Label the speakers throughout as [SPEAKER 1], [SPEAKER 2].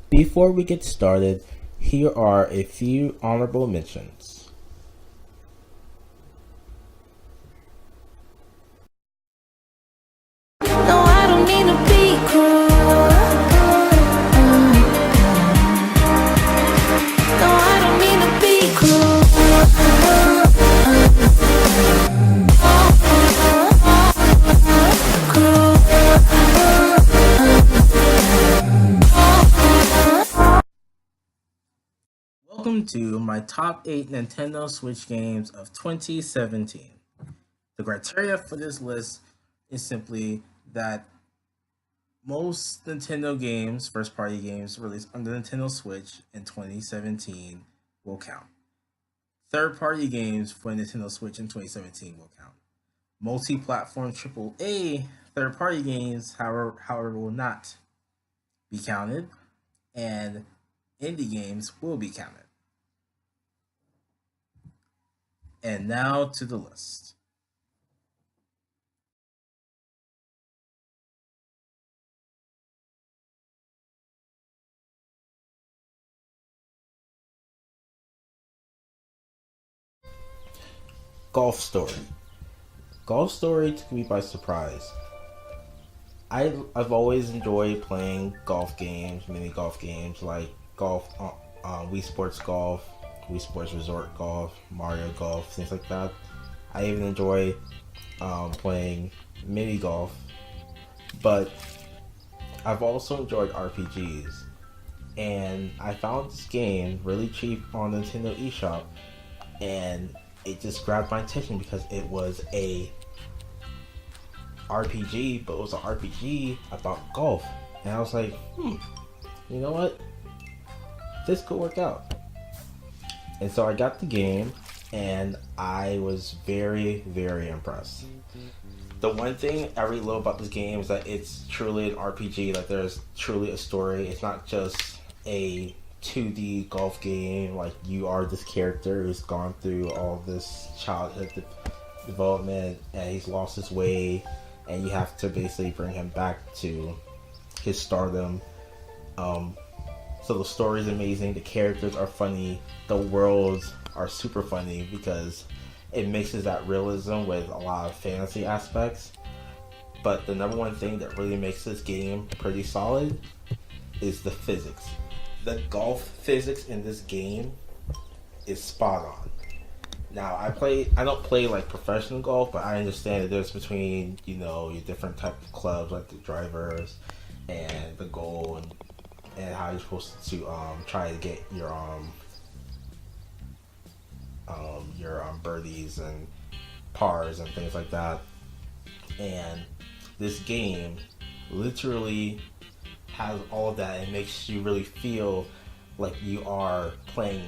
[SPEAKER 1] Before we get started, here are a few honorable mentions.
[SPEAKER 2] No, I don't mean to be cruel. No, I don't mean to be cruel.
[SPEAKER 1] Welcome to my top 8 Nintendo Switch games of 2017. The criteria for this list is simply that most Nintendo games, first party games released on the Nintendo Switch in 2017 will count. Third party games for Nintendo Switch in 2017 will count. Multi platform AAA third party games, however, will not be counted, and indie games will be counted. And now to the list. Golf Story. Golf Story took me by surprise. I've always enjoyed playing golf games, mini golf games like golf, Wii Sports Golf, Wii Sports Resort Golf, Mario Golf, things like that. I even enjoy playing mini golf, but I've also enjoyed RPGs. And I found this game really cheap on Nintendo eShop, and it just grabbed my attention because it was a RPG, but it was an RPG about golf. And I was like, you know what? This could work out. And so I got the game, and I was very, very impressed. The one thing I really love about this game is that it's truly an RPG. Like, there's truly a story. It's not just a 2D golf game. Like, you are this character who's gone through all this childhood development, and he's lost his way, and you have to basically bring him back to his stardom. So the story is amazing. The characters are funny. The worlds are super funny because it mixes that realism with a lot of fantasy aspects. But the number one thing that really makes this game pretty solid is the physics. The golf physics in this game is spot on. Now, I don't play like professional golf, but I understand the difference between, your different type of clubs, like the drivers and the goal, and how you're supposed to try to get your birdies and pars and things like that. And this game literally has all of that and makes you really feel like you are playing.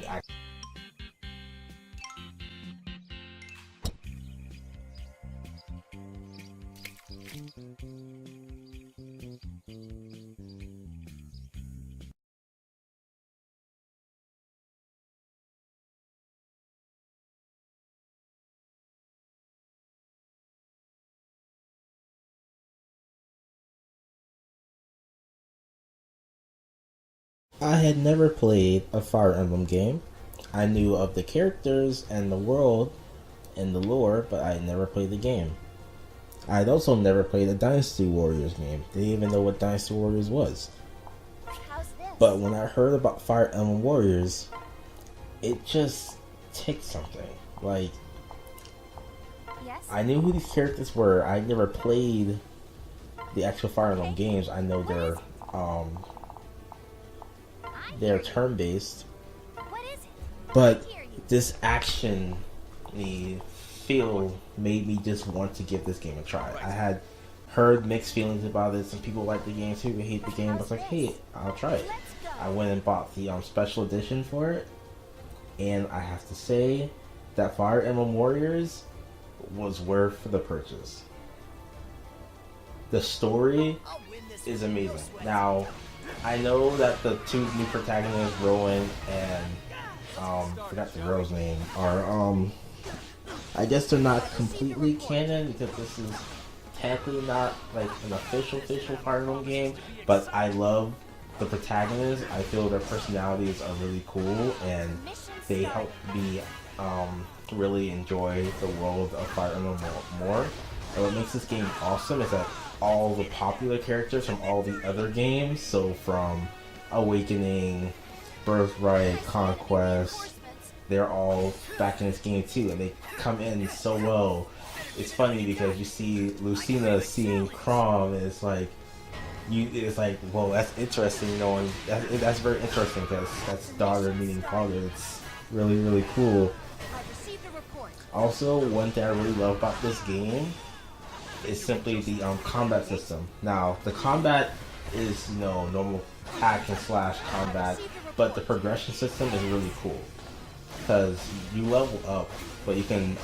[SPEAKER 1] I had never played a Fire Emblem game. I knew of the characters and the world and the lore, but I had never played the game. I had also never played a Dynasty Warriors game. Didn't even know what Dynasty Warriors was. But when I heard about Fire Emblem Warriors, it just ticked something. Like, I knew who these characters were. I never played the actual Fire Emblem games. I know they're turn-based, but this action feel made me just want to give this game a try. I had heard mixed feelings about it. Some people like the game, some people hate the game. I was like, hey, I'll try it. I went and bought the special edition for it, and I have to say that Fire Emblem Warriors was worth the purchase. The story is amazing. Now, I know that the two new protagonists, Rowan and forgot the girl's name, are I guess they're not completely canon because this is technically not like an official Fire Emblem game, but I love the protagonists, I feel their personalities are really cool, and they help me really enjoy the world of Fire Emblem more. And what makes this game awesome is that all the popular characters from all the other games, so from Awakening, Birthright, Conquest, they're all back in this game too, and they come in so well. It's funny because you see Lucina seeing Chrom, and it's like, whoa, that's interesting. You know, and that's very interesting because that's daughter meeting father. It's really, really cool. Also, one thing I really love about this game is simply the combat system. Now, the combat is, you know, normal hack and slash combat, but the progression system is really cool because you level up, but you can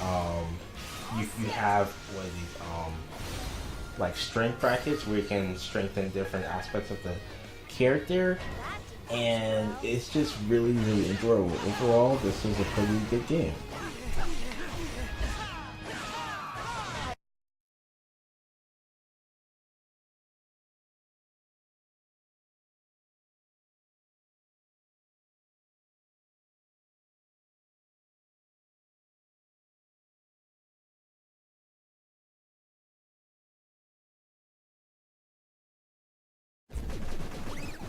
[SPEAKER 1] you have what are these like strength brackets where you can strengthen different aspects of the character, and it's just really, really enjoyable. Overall, this is a pretty good game.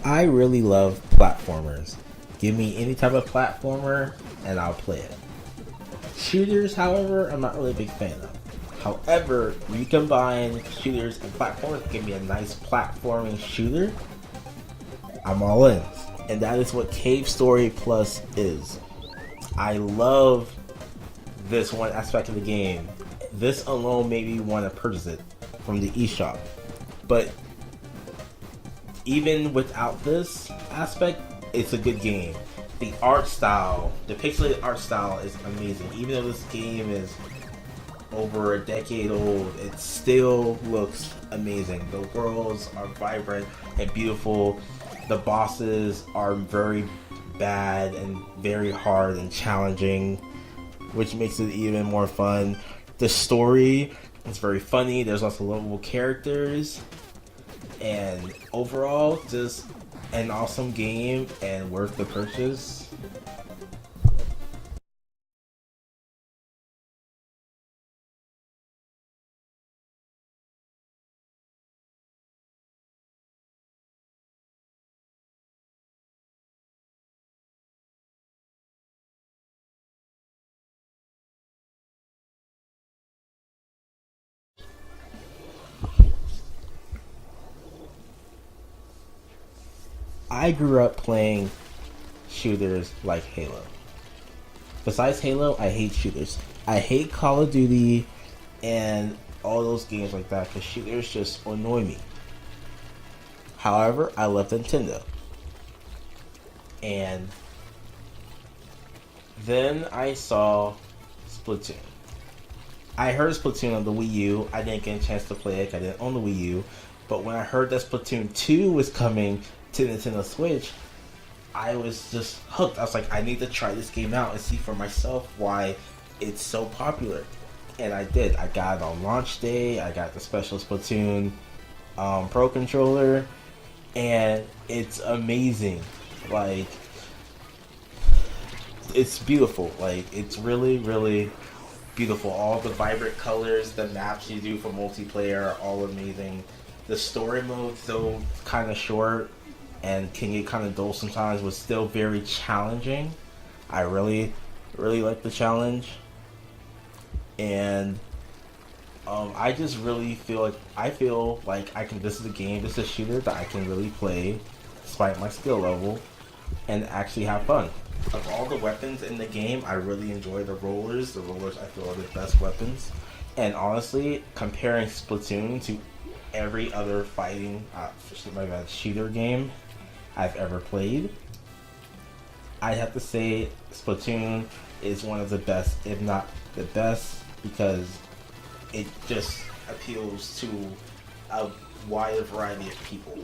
[SPEAKER 1] I really love platformers. Give me any type of platformer and I'll play it. Shooters, however, I'm not really a big fan of. However, when you combine shooters and platformers, give me a nice platforming shooter, I'm all in. And that is what Cave Story Plus is. I love this one aspect of the game. This alone made me want to purchase it from the eShop. But even without this aspect, it's a good game. The art style, the pixelated art style is amazing. Even though this game is over a decade old, it still looks amazing. The worlds are vibrant and beautiful. The bosses are very bad and very hard and challenging, which makes it even more fun. The story is very funny. There's lots of lovable characters. And overall, just an awesome game and worth the purchase. I grew up playing shooters like Halo. Besides Halo, I hate shooters. I hate Call of Duty and all those games like that because shooters just annoy me. However, I love Nintendo. And then I saw Splatoon. I heard Splatoon on the Wii U. I didn't get a chance to play it. I didn't own the Wii U. But when I heard that Splatoon 2 was coming to Nintendo Switch, I was just hooked. I was like, I need to try this game out and see for myself why it's so popular. And I did. I got it on launch day. I got the special Splatoon Pro controller. And it's amazing. Like, it's beautiful. Like, it's really, really beautiful. All the vibrant colors, the maps you do for multiplayer are all amazing. The story mode, though kind of short and can get kind of dull sometimes, was still very challenging. I really, really like the challenge. And I just really feel like I can. This is a game, this is a shooter that I can really play, despite my skill level, and actually have fun. Of all the weapons in the game, I really enjoy the rollers. The rollers I feel are the best weapons. And honestly, comparing Splatoon to every other fighting, shooter game I've ever played, I have to say Splatoon is one of the best, if not the best, because it just appeals to a wider variety of people.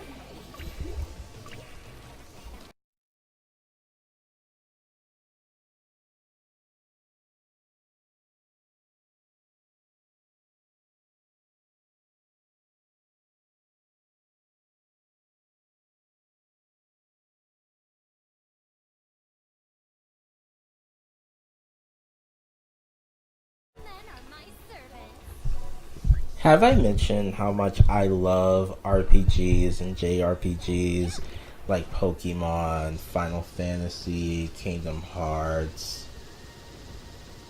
[SPEAKER 1] Have I mentioned how much I love RPGs and JRPGs like Pokemon, Final Fantasy, Kingdom Hearts,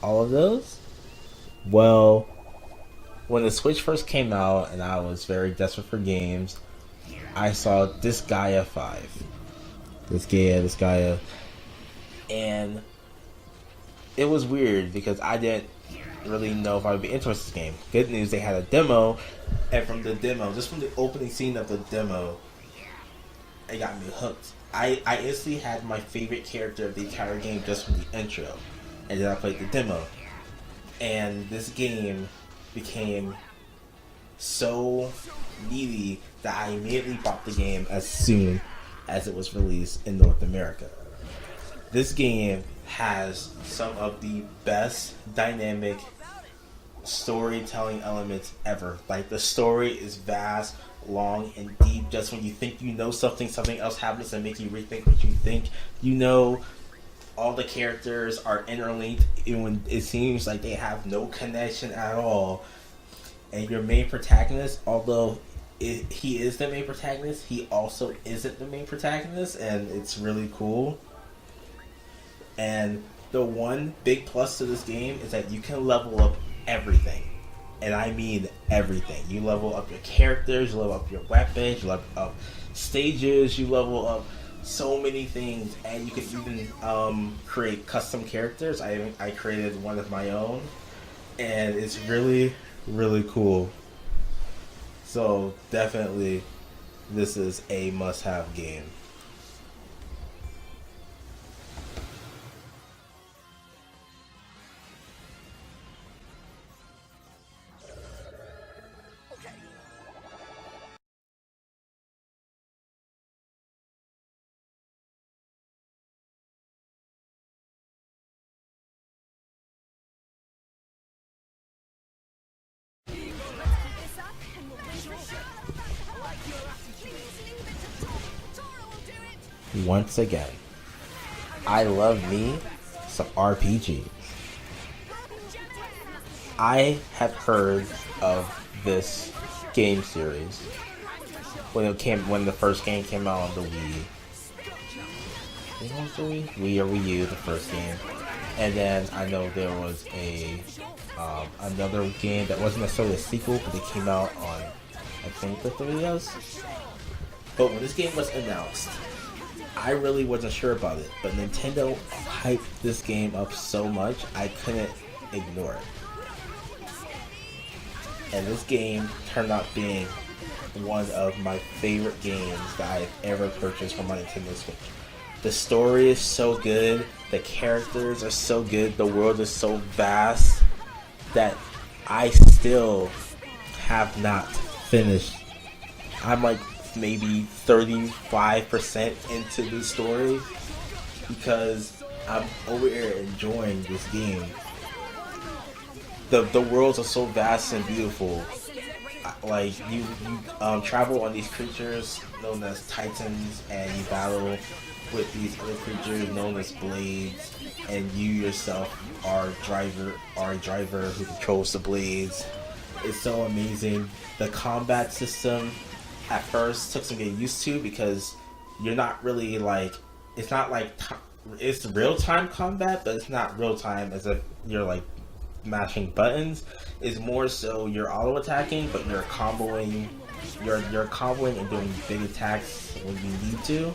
[SPEAKER 1] all of those? Well, when the Switch first came out and I was very desperate for games, I saw Disgaea 5. Disgaea. And it was weird because I didn't really know if I would be interested in this game. Good news, they had a demo, and from the demo, just from the opening scene of the demo, it got me hooked. I instantly had my favorite character of the entire game just from the intro, and then I played the demo. And this game became so needy that I immediately bought the game as soon as it was released in North America. This game has some of the best dynamic storytelling elements ever. Like, the story is vast, long, and deep. Just when you think you know something, something else happens and make you rethink what you think. You know, all the characters are interlinked, even when it seems like they have no connection at all. And your main protagonist, although he is the main protagonist, he also isn't the main protagonist, and it's really cool. And the one big plus to this game is that you can level up everything. And I mean everything. You level up your characters, you level up your weapons, you level up stages, you level up so many things. And you can even create custom characters. I created one of my own. And it's really, really cool. So definitely, this is a must-have game. Once again, I love me some RPGs. I have heard of this game series when the first game came out on the Wii. Was the Wii or Wii U, the first game, and then I know there was another game that wasn't necessarily a sequel, but it came out on, I think, the 3DS. But when this game was announced, I really wasn't sure about it, but Nintendo hyped this game up so much I couldn't ignore it. And this game turned out being one of my favorite games that I've ever purchased for my Nintendo Switch. The story is so good, the characters are so good, the world is so vast that I still have not finished. I'm like maybe 35% into the story because I'm over here enjoying this game. The worlds are so vast and beautiful. Like, you travel on these creatures known as Titans, and you battle with these other creatures known as Blades, and you yourself are a driver who controls the Blades. It's so amazing. The combat system at first took some getting used to because you're not really like, it's not like it's real-time combat, but it's not real-time as if you're like mashing buttons. Is more so you're auto attacking, but you're comboing and doing big attacks when you need to.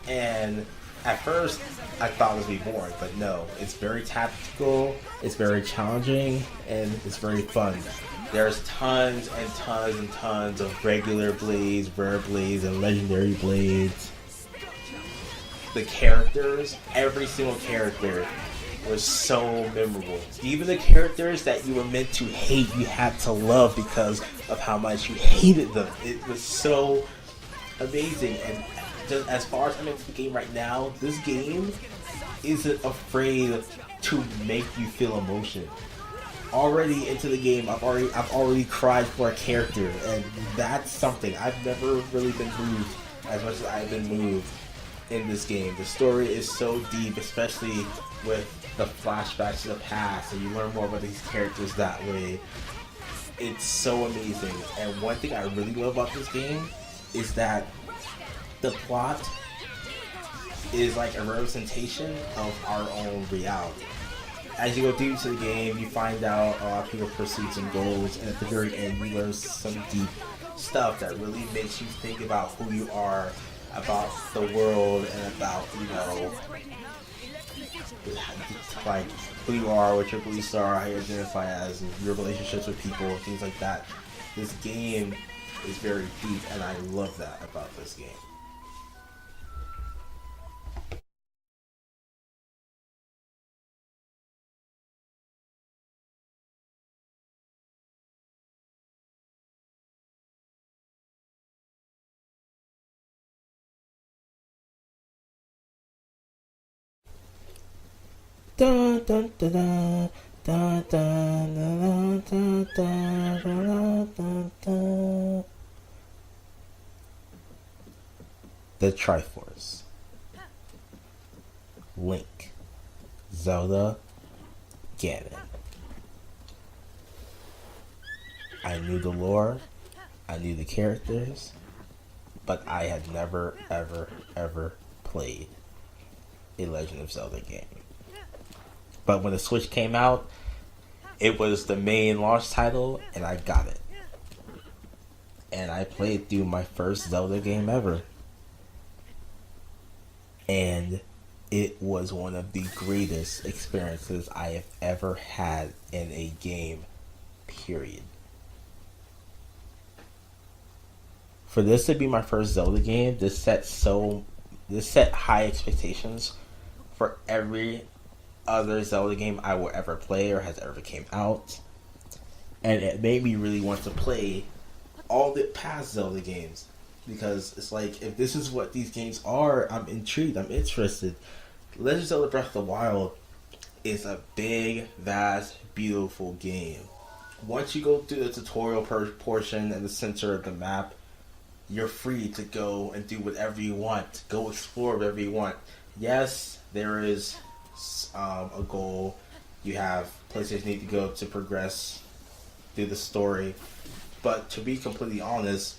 [SPEAKER 1] And at first I thought it would be boring, but no, it's very tactical, it's very challenging, and it's very fun. There's tons and tons and tons of regular blades, rare blades, and legendary blades. The characters, every single character was so memorable. Even the characters that you were meant to hate, you had to love because of how much you hated them. It was so amazing. And just as far as I'm into the game right now, this game isn't afraid to make you feel emotion. Already into the game, I've already cried for a character, and that's something. I've never really been moved as much as I've been moved in this game. The story is so deep, especially with the flashbacks to the past, and you learn more about these characters that way. It's so amazing. And one thing I really love about this game is that the plot is like a representation of our own reality. As you go deep into the game, you find out a lot of people's pursuits and goals, and at the very end, you learn some deep stuff that really makes you think about who you are, about the world, and about, you know, like who you are, what your beliefs are, how you identify as, and your relationships with people, things like that. This game is very deep, and I love that about this game. Dun, dun, dun, dun. Dun, dun, dun, dun, dun, dun, dun, dun. The Triforce, Link, Zelda, Ganon. I knew the lore, I knew the characters, but I had never, ever, ever played a Legend of Zelda game. But when the Switch came out, it was the main launch title, and I got it. And I played through my first Zelda game ever. And it was one of the greatest experiences I have ever had in a game, period. For this to be my first Zelda game, this set high expectations for every other Zelda game I will ever play or has ever came out. And it made me really want to play all the past Zelda games. Because it's like, if this is what these games are, I'm intrigued, I'm interested. Legend of Zelda Breath of the Wild is a big, vast, beautiful game. Once you go through the tutorial portion and the center of the map, you're free to go and do whatever you want. Go explore whatever you want. Yes, there is a goal. You have places you need to go to progress through the story. But to be completely honest,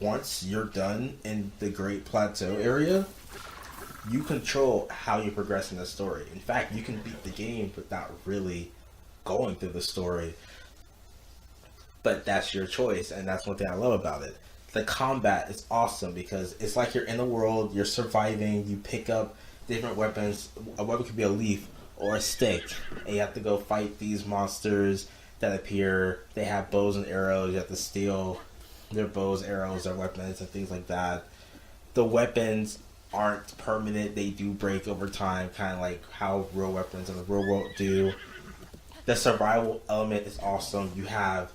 [SPEAKER 1] once you're done in the Great Plateau area, you control how you progress in the story. In fact, you can beat the game without really going through the story. But that's your choice, and that's one thing I love about it. The combat is awesome because it's like you're in the world, you're surviving, you pick up different weapons. A weapon could be a leaf or a stick, and you have to go fight these monsters that appear. They have bows and arrows, you have to steal their bows, arrows, their weapons, and things like that. The weapons aren't permanent, they do break over time, kind of like how real weapons in the real world do. The survival element is awesome. You have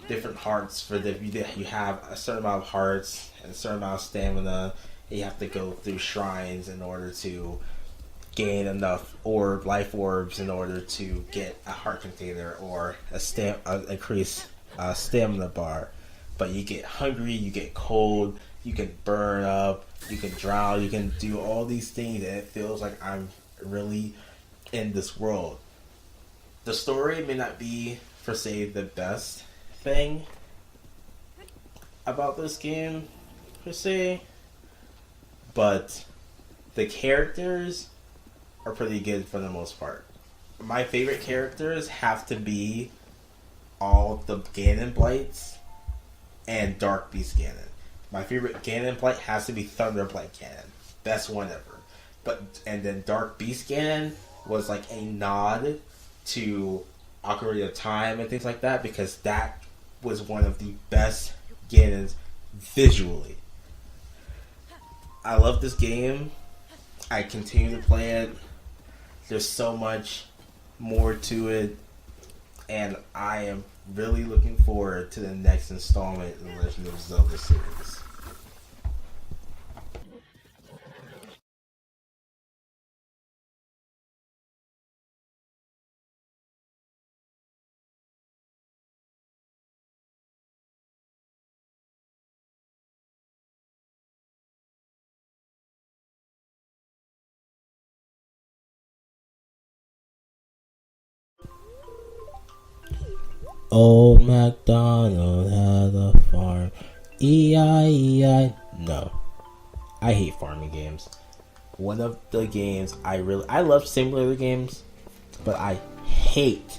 [SPEAKER 1] different hearts for you have a certain amount of hearts and a certain amount of stamina. You have to go through shrines in order to gain enough life orbs in order to get a heart container or a increased stamina bar. But you get hungry, you get cold, you can burn up, you can drown, you can do all these things, and it feels like I'm really in this world. The story may not be, per se, the best thing about this game, per se, but the characters are pretty good for the most part. My favorite characters have to be all the Ganon Blights and Dark Beast Ganon. My favorite Ganon Blight has to be Thunder Blight Ganon. Best one ever. And then Dark Beast Ganon was like a nod to Ocarina of Time and things like that, because that was one of the best Ganons visually. I love this game. I continue to play it. There's so much more to it, and I am really looking forward to the next installment in the Legend of Zelda series. Old MacDonald had a farm. E-I-E-I. No. I hate farming games. One of the games I love simulator games, but I hate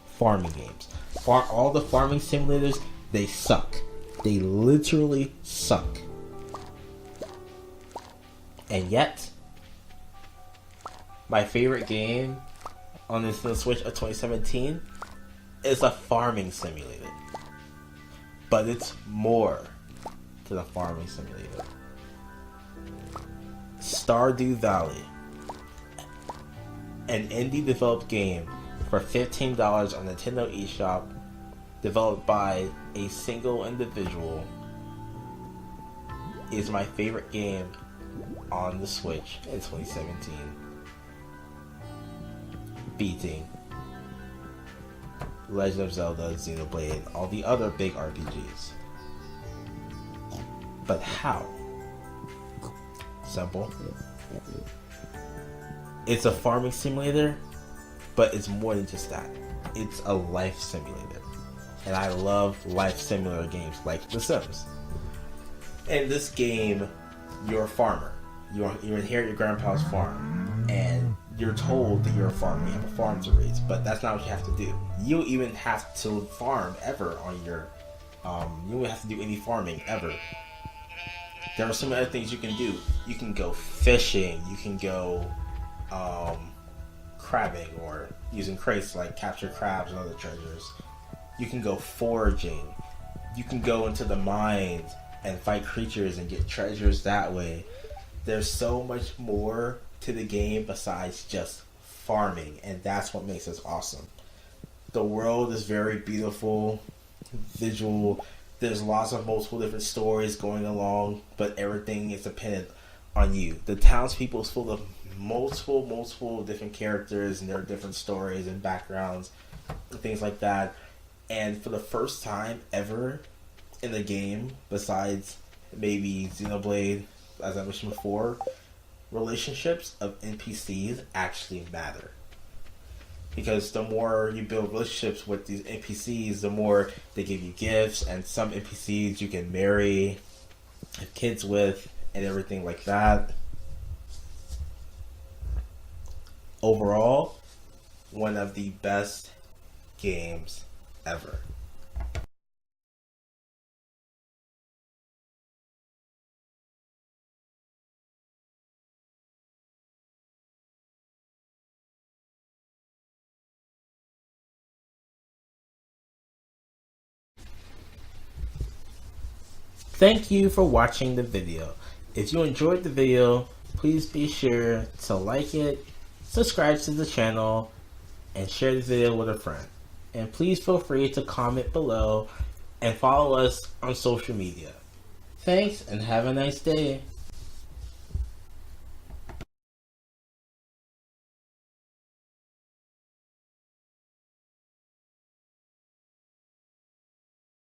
[SPEAKER 1] farming games. All the farming simulators, they suck. They literally suck. And yet, my favorite game on this Switch of 2017 is a farming simulator. But it's more to the farming simulator. Stardew Valley, an indie developed game for $15 on Nintendo eShop, developed by a single individual, is my favorite game on the Switch in 2017, beating Legend of Zelda, Xenoblade, and all the other big RPGs. But how? Simple. It's a farming simulator, but it's more than just that. It's a life simulator. And I love life simulator games like The Sims. In this game, you're a farmer. You inherit your grandpa's farm, and you're told that you're a farmer. You have a farm to raise, but that's not what you have to do. You don't even have to farm ever on your. You don't have to do any farming ever. There are some other things you can do. You can go fishing. You can go crabbing or using crates to like capture crabs and other treasures. You can go foraging. You can go into the mines and fight creatures and get treasures that way. There's so much more to the game besides just farming, and that's what makes it awesome. The world is very beautiful, visual. There's lots of multiple different stories going along, but everything is dependent on you. The townspeople is full of multiple different characters and their different stories and backgrounds and things like that. And for the first time ever in the game, besides maybe Xenoblade, as I mentioned before, relationships of NPCs actually matter. Because the more you build relationships with these NPCs, the more they give you gifts, and some NPCs you can marry, have kids with, and everything like that. Overall, one of the best games ever. Thank you for watching the video. If you enjoyed the video, please be sure to like it, subscribe to the channel, and share the video with a friend. And please feel free to comment below and follow us on social media. Thanks and have a nice day.